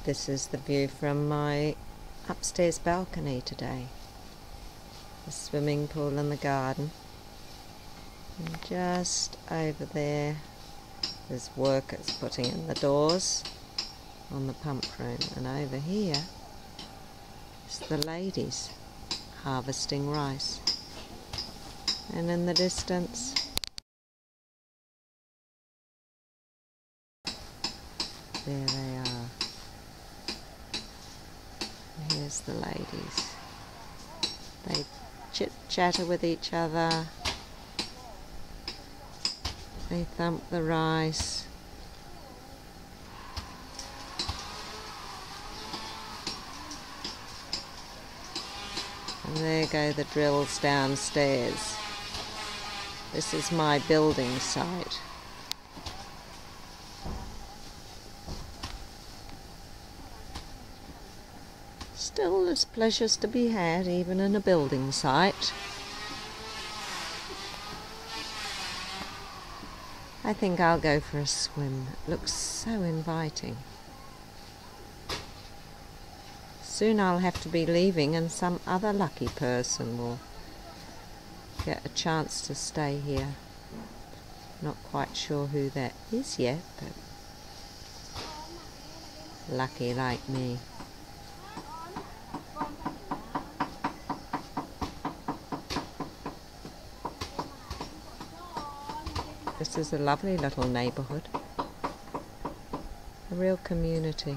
This is the view from my upstairs balcony today. The swimming pool and the garden. And just over there, there's workers putting in the doors on the pump room. And over here is the ladies harvesting rice. And in the distance, there they are. Here's the ladies. They chit-chatter with each other. They thump the rice. And there go the drills downstairs. This is my building site. Still, there's pleasures to be had even in a building site. I think I'll go for a swim. It looks so inviting. Soon I'll have to be leaving and some other lucky person will get a chance to stay here. Not quite sure who that is yet, but lucky like me. This is a lovely little neighbourhood, a real community.